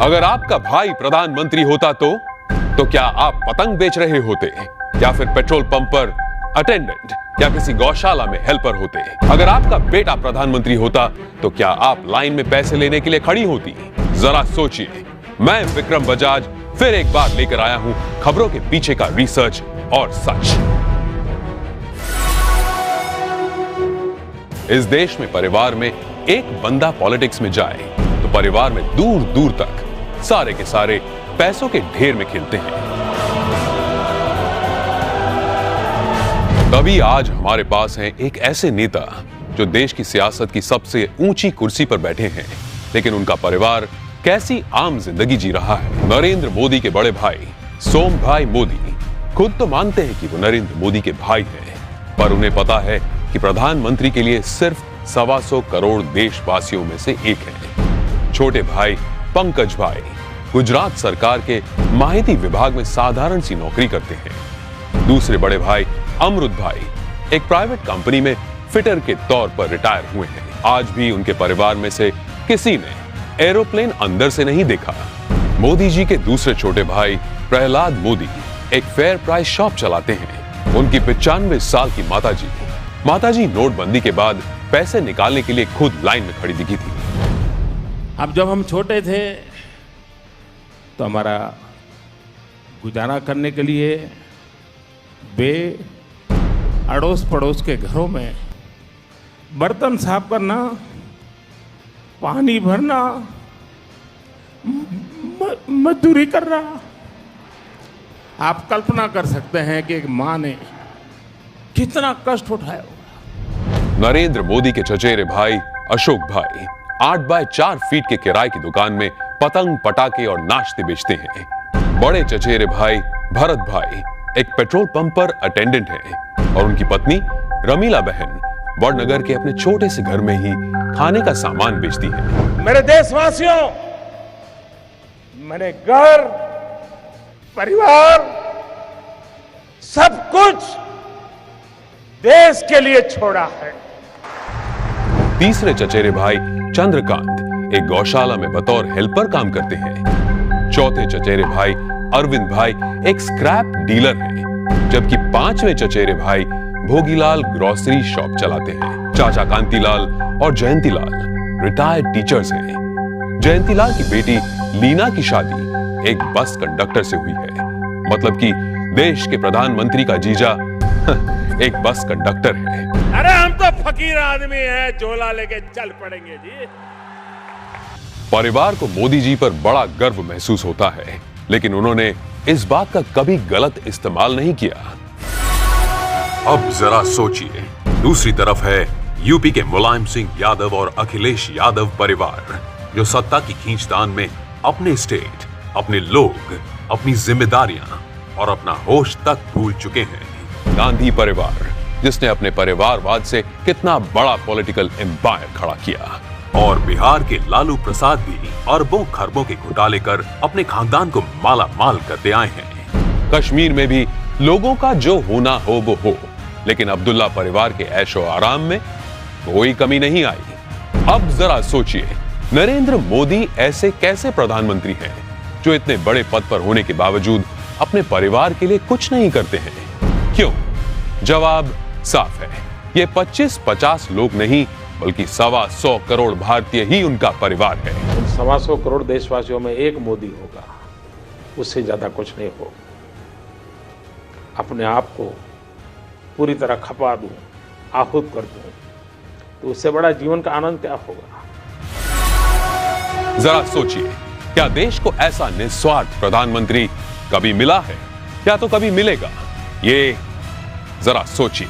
अगर आपका भाई प्रधानमंत्री होता तो क्या आप पतंग बेच रहे होते या फिर पेट्रोल पंप पर अटेंडेंट या किसी गौशाला में हेल्पर होते? अगर आपका बेटा प्रधानमंत्री होता तो क्या आप लाइन में पैसे लेने के लिए खड़ी होती? जरा सोचिए। मैं विक्रम बजाज फिर एक बार लेकर आया हूं खबरों के पीछे का रिसर्च और सच। इस देश में परिवार में एक बंदा पॉलिटिक्स में जाए तो परिवार में दूर दूर तक सारे के सारे पैसों के ढेर में खिलते हैं। तभी आज हमारे पास हैं एक ऐसे नेता जो देश की सियासत की सबसे ऊंची कुर्सी पर बैठे हैं, लेकिन उनका परिवार कैसी आम जिंदगी जी रहा है। नरेंद्र मोदी के बड़े भाई सोम भाई मोदी खुद तो मानते हैं कि वो नरेंद्र मोदी के भाई हैं, पर उन्हें पता है कि प्रधानमंत्री के लिए सिर्फ 125 करोड़ देशवासियों में से एक है। छोटे भाई पंकज भाई गुजरात सरकार के माहिती विभाग में साधारण सी नौकरी करते हैं। दूसरे बड़े भाई अमृत भाई एक प्राइवेट कंपनी में फिटर के तौर पर रिटायर हुए हैं। आज भी उनके परिवार में से किसी ने एरोप्लेन अंदर से नहीं देखा। मोदी जी के दूसरे छोटे भाई प्रहलाद मोदी एक फेयर प्राइस शॉप चलाते हैं। उनकी 95 साल की माताजी नोटबंदी के बाद पैसे निकालने के लिए खुद लाइन में खड़ी दिखी थी। अब जब हम छोटे थे तो हमारा गुजारा करने के लिए वे अड़ोस पड़ोस के घरों में बर्तन साफ करना, पानी भरना, मजदूरी करना। आप कल्पना कर सकते हैं कि एक मां ने कितना कष्ट उठाया होगा। नरेंद्र मोदी के चचेरे भाई अशोक भाई 8x4 फीट के किराए की दुकान में पतंग पटाखे और नाश्ते बेचते हैं। बड़े चचेरे भाई भरत भाई एक पेट्रोल पंप पर अटेंडेंट हैं और उनकी पत्नी रमीला बहन वडनगर के अपने छोटे से घर में ही खाने का सामान बेचती है। मेरे देशवासियों, मैंने घर, परिवार, सब कुछ देश के लिए छोड़ा है। तीसरे चचेरे भाई चंद्रकांत एक गौशाला में बतौर हेल्पर काम करते हैं। चौथे चचेरे भाई अरविंद भाई एक स्क्रैप डीलर हैं, जबकि पांचवें चचेरे भाई भोगीलाल ग्रोसरी शॉप चलाते हैं। चाचा कांतीलाल और जयंतीलाल रिटायर्ड टीचर्स हैं। जयंतीलाल की बेटी लीना की शादी एक बस कंडक्टर से हुई है। मतलब कि देश के प्रधानमंत्री का जीजा एक बस कंडक्टर है। अरे हम तो फकीर आदमी हैं, झोला लेके चल पड़ेंगे जी। परिवार को मोदी जी पर बड़ा गर्व महसूस होता है, लेकिन उन्होंने इस बात का कभी गलत इस्तेमाल नहीं किया। अब जरा सोचिए, दूसरी तरफ है यूपी के मुलायम सिंह यादव और अखिलेश यादव परिवार, जो सत्ता की खींचतान में अपने स्टेट, अपने लोग, अपनी जिम्मेदारियां और अपना होश तक भूल चुके हैं। गांधी परिवार जिसने अपने परिवारवाद से कितना बड़ा पॉलिटिकल एम्पायर खड़ा किया, और बिहार के लालू प्रसाद भी अरबों खरबों के घोटाले कर अपने खानदान को माला माल करते आए हैं। कश्मीर में भी लोगों का जो होना हो वो हो, लेकिन अब्दुल्ला परिवार के ऐशो आराम में कोई कमी नहीं आई। अब जरा सोचिए, नरेंद्र मोदी ऐसे कैसे प्रधानमंत्री हैं जो इतने बड़े पद पर होने के बावजूद अपने परिवार के लिए कुछ नहीं करते हैं? क्यों? जवाब साफ है, ये 25-50 लोग नहीं बल्कि 125 करोड़ भारतीय ही उनका परिवार है। 125 करोड़ देशवासियों में एक मोदी होगा, उससे ज्यादा कुछ नहीं हो। अपने आप को पूरी तरह खपा दूं, आहूत कर दूं, तो उससे बड़ा जीवन का आनंद क्या होगा? जरा सोचिए, क्या देश को ऐसा निस्वार्थ प्रधानमंत्री कभी मिला है या तो कभी मिलेगा? ये जरा सोचिए।